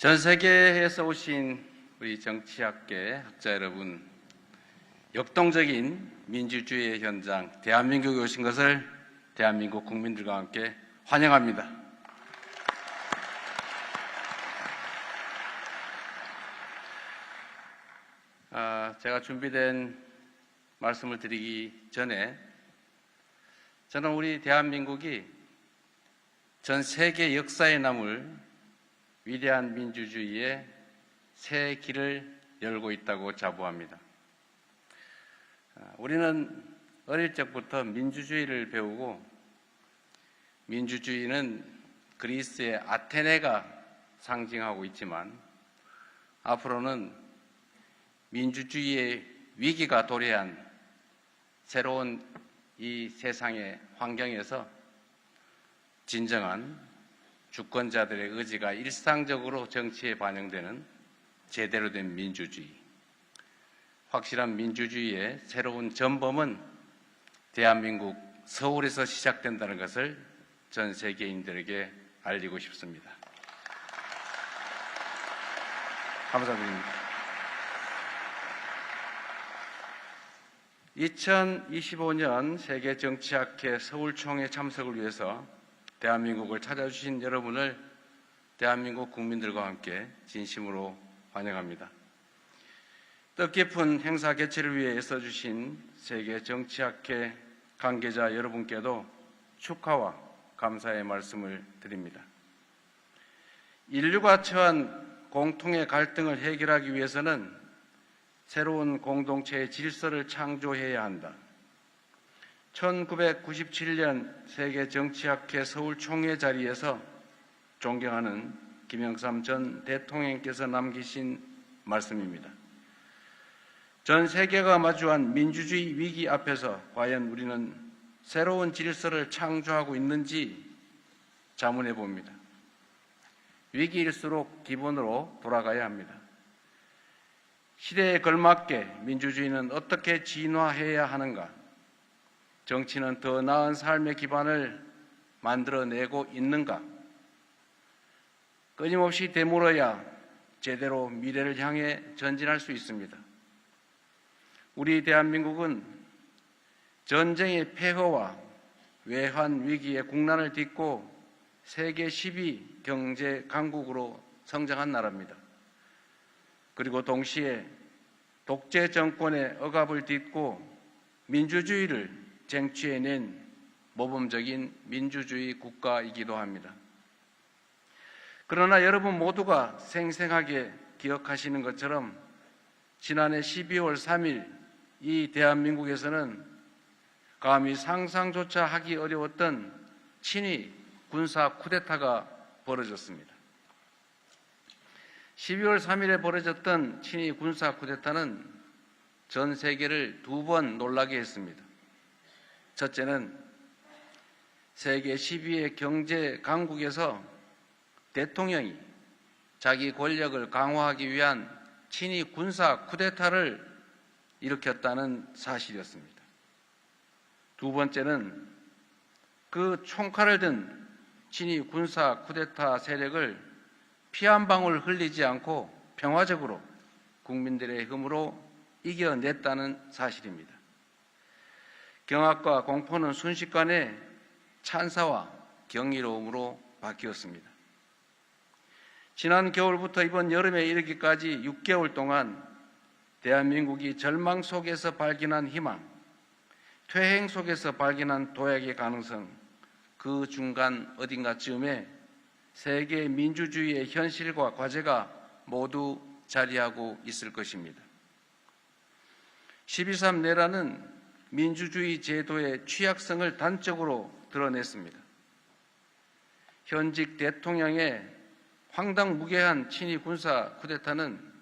전 세계에서 오신 우리 정치학계 학자 여러분, 역동적인 민주주의의 현장 대한민국에 오신 것을 대한민국 국민들과 함께 환영합니다. 제가 준비된 말씀을 드리기 전에 저는 우리 대한민국이 전 세계 역사에 남을 위대한 민주주의의 새 길을 열고 있다고 자부합니다. 우리는 어릴 적부터 민주주의를 배우고 민주주의는 그리스의 아테네가 상징하고 있지만 앞으로는 민주주의의 위기가 도래한 새로운 이 세상의 환경에서 진정한 주권자들의 의지가 일상적으로 정치에 반영되는 제대로 된 민주주의, 확실한 민주주의의 새로운 전범은 대한민국 서울에서 시작된다는 것을 전 세계인들에게 알리고 싶습니다. 감사드립니다. 2025년 세계정치학회 서울총회 참석을 위해서 대한민국을 찾아주신 여러분을 대한민국 국민들과 함께 진심으로 환영합니다. 뜻깊은 행사 개최를 위해 애써주신 세계정치학회 관계자 여러분께도 축하와 감사의 말씀을 드립니다. 인류가 처한 공통의 갈등을 해결하기 위해서는 새로운 공동체의 질서를 창조해야 한다. 1997년 세계정치학회 서울총회 자리에서 존경하는 김영삼 전 대통령께서 남기신 말씀입니다. 전 세계가 마주한 민주주의 위기 앞에서 과연 우리는 새로운 질서를 창조하고 있는지 자문해 봅니다. 위기일수록 기본으로 돌아가야 합니다. 시대에 걸맞게 민주주의는 어떻게 진화해야 하는가? 정치는 더 나은 삶의 기반을 만들어내고 있는가? 끊임없이 되물어야 제대로 미래를 향해 전진할 수 있습니다. 우리 대한민국은 전쟁의 폐허와 외환 위기의 국난을 딛고 세계 10위 경제 강국으로 성장한 나라입니다. 그리고 동시에 독재 정권의 억압을 딛고 민주주의를 쟁취해낸 모범적인 민주주의 국가이기도 합니다. 그러나 여러분 모두가 생생하게 기억하시는 것처럼 지난해 12월 3일 이 대한민국에서는 감히 상상조차 하기 어려웠던 친위 군사 쿠데타가 벌어졌습니다. 12월 3일에 벌어졌던 친위 군사 쿠데타는 전 세계를 두 번 놀라게 했습니다. 첫째는 세계 10위의 경제 강국에서 대통령이 자기 권력을 강화하기 위한 친위 군사 쿠데타를 일으켰다는 사실이었습니다. 두 번째는 그 총칼을 든 친위 군사 쿠데타 세력을 피 한 방울 흘리지 않고 평화적으로 국민들의 힘으로 이겨냈다는 사실입니다. 경악과 공포는 순식간에 찬사와 경이로움으로 바뀌었습니다. 지난 겨울부터 이번 여름에 이르기까지 6개월 동안 대한민국이 절망 속에서 발견한 희망, 퇴행 속에서 발견한 도약의 가능성, 그 중간 어딘가쯤에 세계 민주주의의 현실과 과제가 모두 자리하고 있을 것입니다. 12.3 내란은 민주주의 제도의 취약성을 단적으로 드러냈습니다. 현직 대통령의 황당무계한 친위 군사 쿠데타는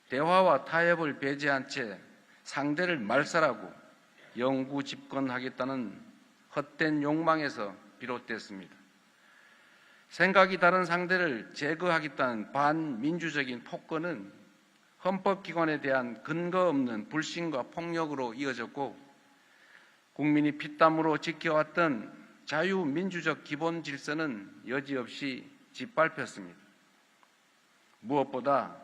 대화와 타협을 배제한 채 상대를 말살하고 영구 집권하겠다는 헛된 욕망에서 비롯됐습니다. 생각이 다른 상대를 제거하겠다는 반민주적인 폭거는 헌법기관에 대한 근거 없는 불신과 폭력으로 이어졌고 국민이 피땀으로 지켜왔던 자유민주적 기본 질서는 여지없이 짓밟혔습니다. 무엇보다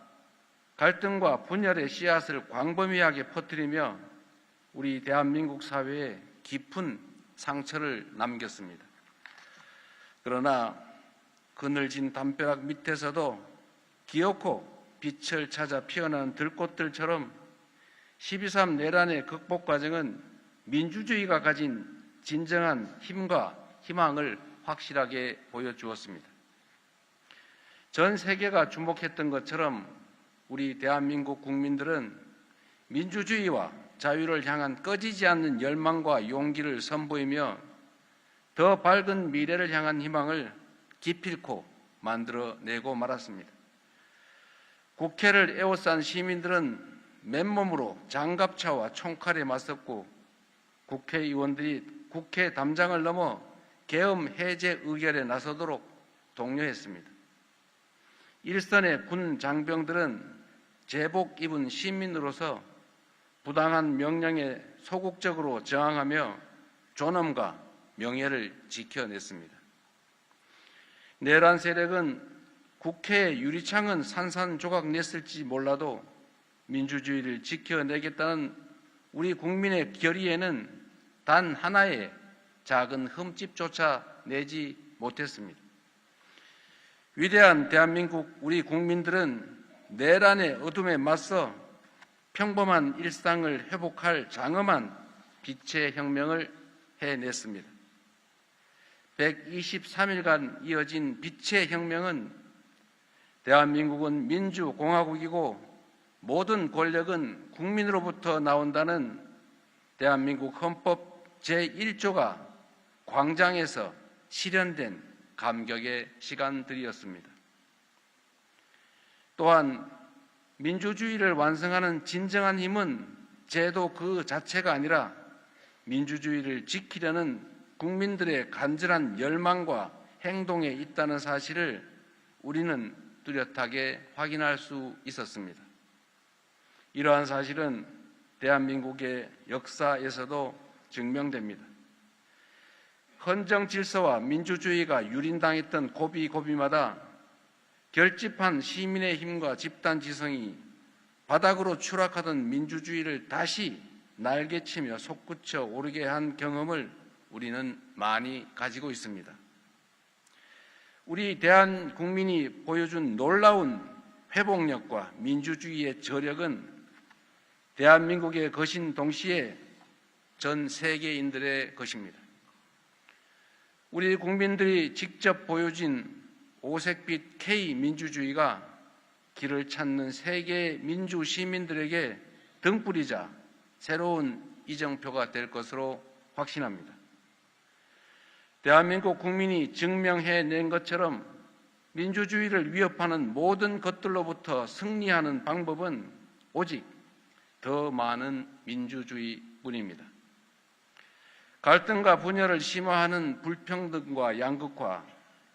갈등과 분열의 씨앗을 광범위하게 퍼뜨리며 우리 대한민국 사회에 깊은 상처를 남겼습니다. 그러나 그늘진 담벼락 밑에서도 기어코 빛을 찾아 피어나는 들꽃들처럼 12.3 내란의 극복 과정은 민주주의가 가진 진정한 힘과 희망을 확실하게 보여주었습니다. 전 세계가 주목했던 것처럼 우리 대한민국 국민들은 민주주의와 자유를 향한 꺼지지 않는 열망과 용기를 선보이며 더 밝은 미래를 향한 희망을 기필코 만들어내고 말았습니다. 국회를 에워싼 시민들은 맨몸으로 장갑차와 총칼에 맞섰고 국회의원들이 국회 담장을 넘어 계엄 해제 의결에 나서도록 독려했습니다. 일선의 군 장병들은 제복 입은 시민으로서 부당한 명령에 소극적으로 저항하며 존엄과 명예를 지켜냈습니다. 내란 세력은 국회의 유리창은 산산조각 냈을지 몰라도 민주주의를 지켜내겠다는 우리 국민의 결의에는 단 하나의 작은 흠집조차 내지 못했습니다. 위대한 대한민국 우리 국민들은 내란의 어둠에 맞서 평범한 일상을 회복할 장엄한 빛의 혁명을 해냈습니다. 123일간 이어진 빛의 혁명은 대한민국은 민주공화국이고 모든 권력은 국민으로부터 나온다는 대한민국 헌법 제1조가 광장에서 실현된 감격의 시간들이었습니다. 또한 민주주의를 완성하는 진정한 힘은 제도 그 자체가 아니라 민주주의를 지키려는 국민들의 간절한 열망과 행동에 있다는 사실을 우리는 뚜렷하게 확인할 수 있었습니다. 이러한 사실은 대한민국의 역사에서도 증명됩니다. 헌정 질서와 민주주의가 유린당했던 고비고비마다 결집한 시민의 힘과 집단 지성이 바닥으로 추락하던 민주주의를 다시 날개치며 솟구쳐 오르게 한 경험을 우리는 많이 가지고 있습니다. 우리 대한국민이 보여준 놀라운 회복력과 민주주의의 저력은 대한민국의 것인 동시에 전 세계인들의 것입니다. 우리 국민들이 직접 보여준 오색빛 K민주주의가 길을 찾는 세계 민주 시민들에게 등불이자 새로운 이정표가 될 것으로 확신합니다. 대한민국 국민이 증명해낸 것처럼 민주주의를 위협하는 모든 것들로부터 승리하는 방법은 오직 더 많은 민주주의뿐입니다. 갈등과 분열을 심화하는 불평등과 양극화,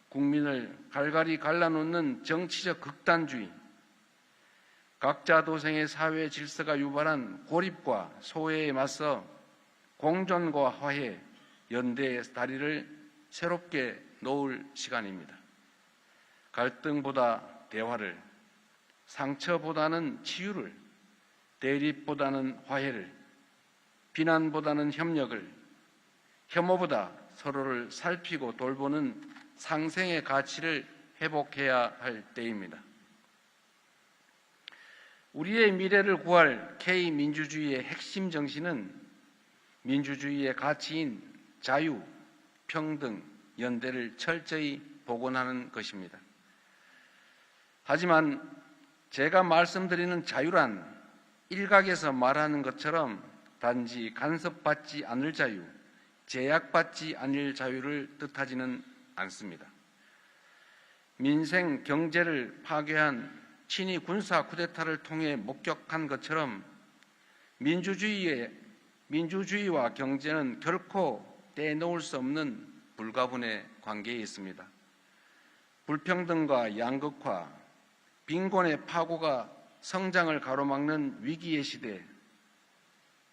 국민을 갈갈이 갈라놓는 정치적 극단주의, 각자 도생의 사회 질서가 유발한 고립과 소외에 맞서 공존과 화해, 연대의 다리를 새롭게 놓을 시간입니다. 갈등보다 대화를, 상처보다는 치유를, 대립보다는 화해를, 비난보다는 협력을, 혐오보다 서로를 살피고 돌보는 상생의 가치를 회복해야 할 때입니다. 우리의 미래를 구할 K민주주의의 핵심 정신은 민주주의의 가치인 자유, 평등, 연대를 철저히 복원하는 것입니다. 하지만 제가 말씀드리는 자유란 일각에서 말하는 것처럼 단지 간섭받지 않을 자유, 제약받지 않을 자유를 뜻하지는 않습니다. 민생, 경제를 파괴한 친위 군사 쿠데타를 통해 목격한 것처럼 민주주의와 경제는 결코 떼놓을 수 없는 불가분의 관계에 있습니다. 불평등과 양극화, 빈곤의 파고가 성장을 가로막는 위기의 시대,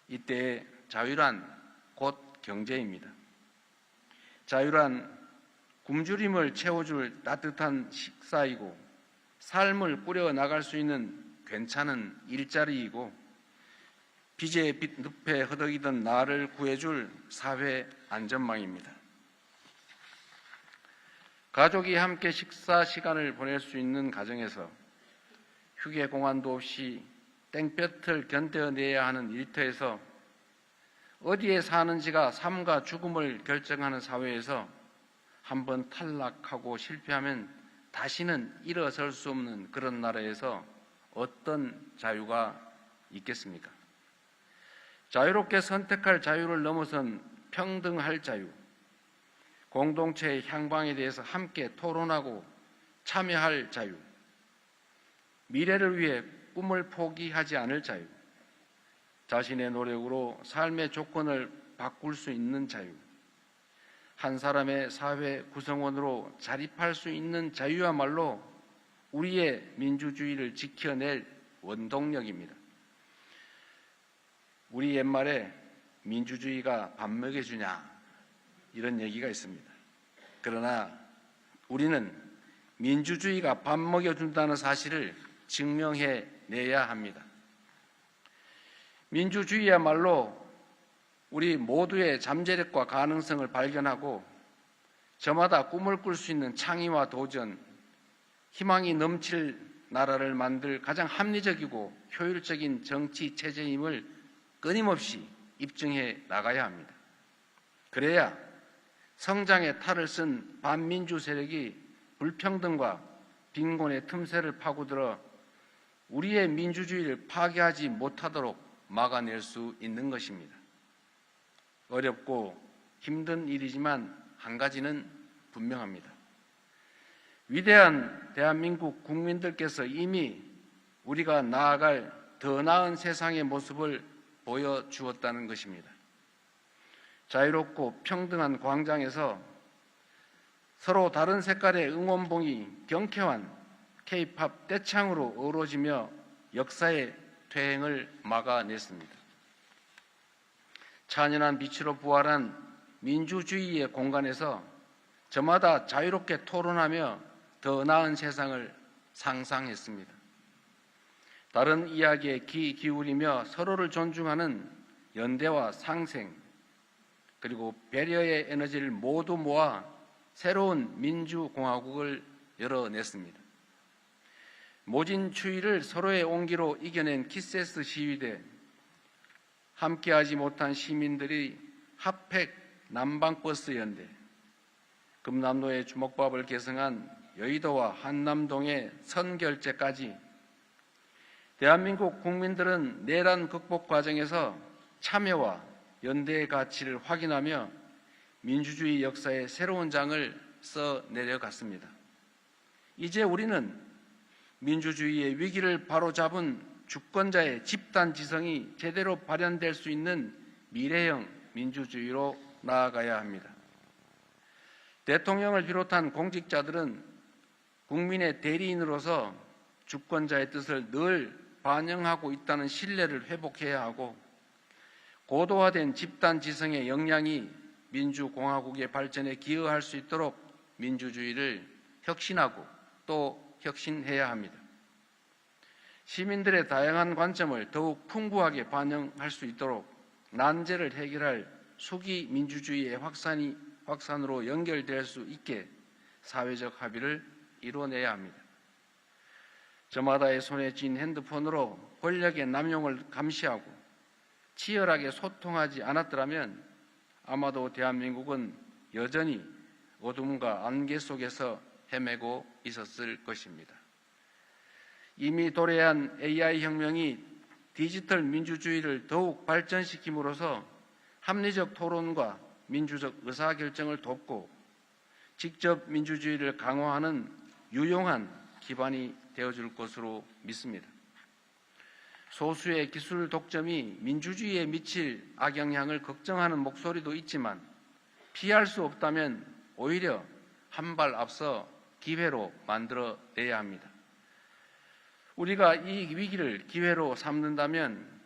이때의 자유란 곧 경제입니다. 자유란 굶주림을 채워줄 따뜻한 식사이고 삶을 꾸려 나갈 수 있는 괜찮은 일자리이고 빚의 늪에 허덕이던 나를 구해줄 사회 안전망입니다. 가족이 함께 식사 시간을 보낼 수 있는 가정에서 휴게 공간도 없이 땡볕을 견뎌내야 하는 일터에서 어디에 사는지가 삶과 죽음을 결정하는 사회에서 한번 탈락하고 실패하면 다시는 일어설 수 없는 그런 나라에서 어떤 자유가 있겠습니까? 자유롭게 선택할 자유를 넘어선 평등할 자유, 공동체의 향방에 대해서 함께 토론하고 참여할 자유, 미래를 위해 꿈을 포기하지 않을 자유, 자신의 노력으로 삶의 조건을 바꿀 수 있는 자유, 한 사람의 사회 구성원으로 자립할 수 있는 자유야말로 우리의 민주주의를 지켜낼 원동력입니다. 우리 옛말에 민주주의가 밥 먹여주냐 이런 얘기가 있습니다. 그러나 우리는 민주주의가 밥 먹여준다는 사실을 증명해내야 합니다. 민주주의야말로 우리 모두의 잠재력과 가능성을 발견하고 저마다 꿈을 꿀 수 있는 창의와 도전, 희망이 넘칠 나라를 만들 가장 합리적이고 효율적인 정치 체제임을 끊임없이 입증해 나가야 합니다. 그래야 성장의 탈을 쓴 반민주 세력이 불평등과 빈곤의 틈새를 파고들어 우리의 민주주의를 파괴하지 못하도록 막아낼 수 있는 것입니다. 어렵고 힘든 일이지만 한 가지는 분명합니다. 위대한 대한민국 국민들께서 이미 우리가 나아갈 더 나은 세상의 모습을 보여주었다는 것입니다. 자유롭고 평등한 광장에서 서로 다른 색깔의 응원봉이 경쾌한 K-팝 떼창으로 어우러지며 역사의 퇴행을 막아냈습니다. 찬연한 빛으로 부활한 민주주의의 공간에서 저마다 자유롭게 토론하며 더 나은 세상을 상상했습니다. 다른 이야기에 귀 기울이며 서로를 존중하는 연대와 상생, 그리고 배려의 에너지를 모두 모아 새로운 민주공화국을 열어냈습니다. 모진 추위를 서로의 온기로 이겨낸 키세스 시위대, 함께하지 못한 시민들이 핫팩 남방버스 연대, 금남로의 주먹밥을 계승한 여의도와 한남동의 선결제까지 대한민국 국민들은 내란 극복 과정에서 참여와 연대의 가치를 확인하며 민주주의 역사의 새로운 장을 써내려갔습니다. 이제 우리는 민주주의의 위기를 바로잡은 주권자의 집단지성이 제대로 발현될 수 있는 미래형 민주주의로 나아가야 합니다. 대통령을 비롯한 공직자들은 국민의 대리인으로서 주권자의 뜻을 늘 반영하고 있다는 신뢰를 회복해야 하고, 고도화된 집단지성의 역량이 민주공화국의 발전에 기여할 수 있도록 민주주의를 혁신하고 또 혁신해야 합니다. 시민들의 다양한 관점을 더욱 풍부하게 반영할 수 있도록 난제를 해결할 수기 민주주의의 확산으로 연결될 수 있게 사회적 합의를 이뤄내야 합니다. 저마다의 손에 쥔 핸드폰으로 권력의 남용을 감시하고 치열하게 소통하지 않았더라면 아마도 대한민국은 여전히 어둠과 안개 속에서 헤매고 있었을 것입니다. 이미 도래한 AI 혁명이 디지털 민주주의를 더욱 발전시킴으로써 합리적 토론과 민주적 의사결정을 돕고 직접 민주주의를 강화하는 유용한 기반이 되어줄 것으로 믿습니다. 소수의 기술 독점이 민주주의에 미칠 악영향을 걱정하는 목소리도 있지만 피할 수 없다면 오히려 한 발 앞서 기회로 만들어내야 합니다. 우리가 이 위기를 기회로 삼는다면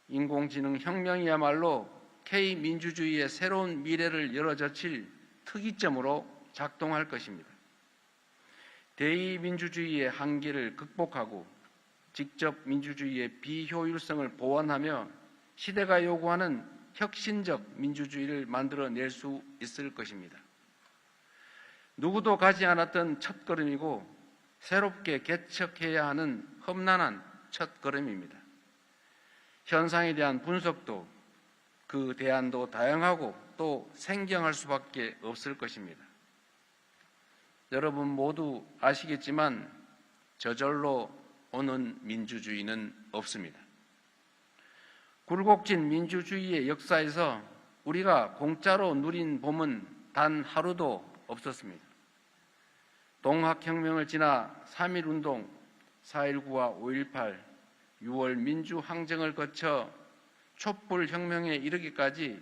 인공지능 혁명이야말로 K민주주의의 새로운 미래를 열어젖힐 특이점으로 작동할 것입니다. 대의민주주의의 한계를 극복하고 직접 민주주의의 비효율성을 보완하며 시대가 요구하는 혁신적 민주주의를 만들어낼 수 있을 것입니다. 누구도 가지 않았던 첫걸음이고 새롭게 개척해야 하는 험난한 첫걸음입니다. 현상에 대한 분석도 그 대안도 다양하고 또 생경할 수밖에 없을 것입니다. 여러분 모두 아시겠지만 저절로 오는 민주주의는 없습니다. 굴곡진 민주주의의 역사에서 우리가 공짜로 누린 봄은 단 하루도 없었습니다. 동학혁명을 지나 3.1운동, 4.19와 5.18, 6월 민주항쟁을 거쳐 촛불혁명에 이르기까지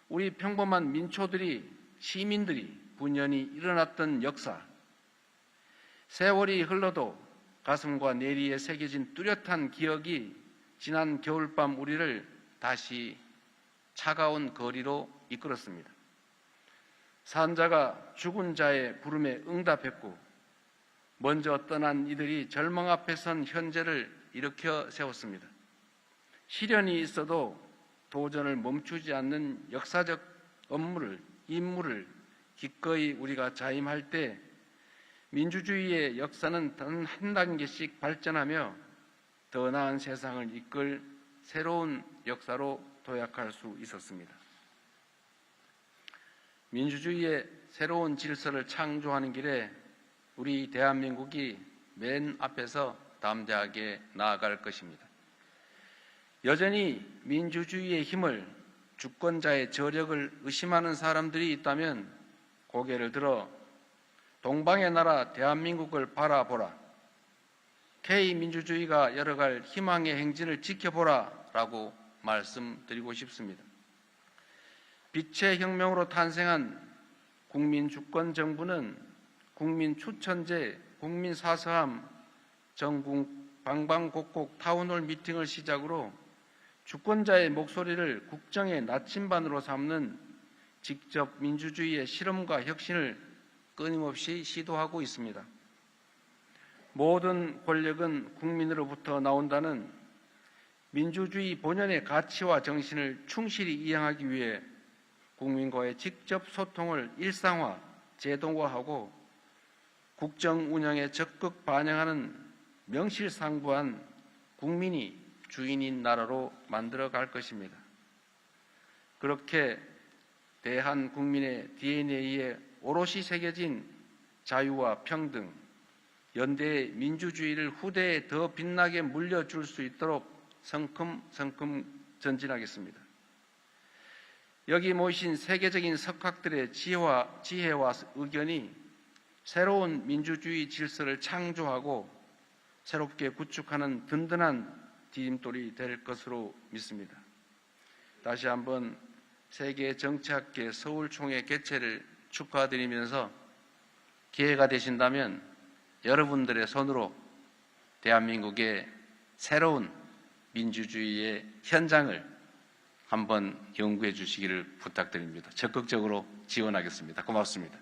우리 평범한 민초들이, 시민들이 분연히 일어났던 역사, 세월이 흘러도 가슴과 내리에 새겨진 뚜렷한 기억이 지난 겨울밤 우리를 다시 차가운 거리로 이끌었습니다. 산자가 죽은 자의 부름에 응답했고 먼저 떠난 이들이 절망 앞에 선 현재를 일으켜 세웠습니다. 시련이 있어도 도전을 멈추지 않는 역사적 임무를 기꺼이 우리가 자임할 때 민주주의의 역사는 단 한 단계씩 발전하며 더 나은 세상을 이끌 새로운 역사로 도약할 수 있었습니다. 민주주의의 새로운 질서를 창조하는 길에 우리 대한민국이 맨 앞에서 담대하게 나아갈 것입니다. 여전히 민주주의의 힘을, 주권자의 저력을 의심하는 사람들이 있다면 고개를 들어 동방의 나라 대한민국을 바라보라, K민주주의가 열어갈 희망의 행진을 지켜보라 라고 말씀드리고 싶습니다. 빛의 혁명으로 탄생한 국민주권정부는 국민 추천제, 국민 사서함, 전국 방방곡곡 타운홀 미팅을 시작으로 주권자의 목소리를 국정의 나침반으로 삼는 직접 민주주의의 실험과 혁신을 끊임없이 시도하고 있습니다. 모든 권력은 국민으로부터 나온다는 민주주의 본연의 가치와 정신을 충실히 이행하기 위해 국민과의 직접 소통을 일상화, 제도화하고 국정 운영에 적극 반영하는 명실상부한 국민이 주인인 나라로 만들어갈 것입니다. 그렇게 대한 국민의 DNA에 오롯이 새겨진 자유와 평등, 연대의 민주주의를 후대에 더 빛나게 물려줄 수 있도록 성큼성큼 전진하겠습니다. 여기 모이신 세계적인 석학들의 지혜와 의견이 새로운 민주주의 질서를 창조하고 새롭게 구축하는 든든한 디딤돌이 될 것으로 믿습니다. 다시 한번 세계정치학회 서울총회 개최를 축하드리면서 기회가 되신다면 여러분들의 손으로 대한민국의 새로운 민주주의의 현장을 한번 연구해 주시기를 부탁드립니다. 적극적으로 지원하겠습니다. 고맙습니다.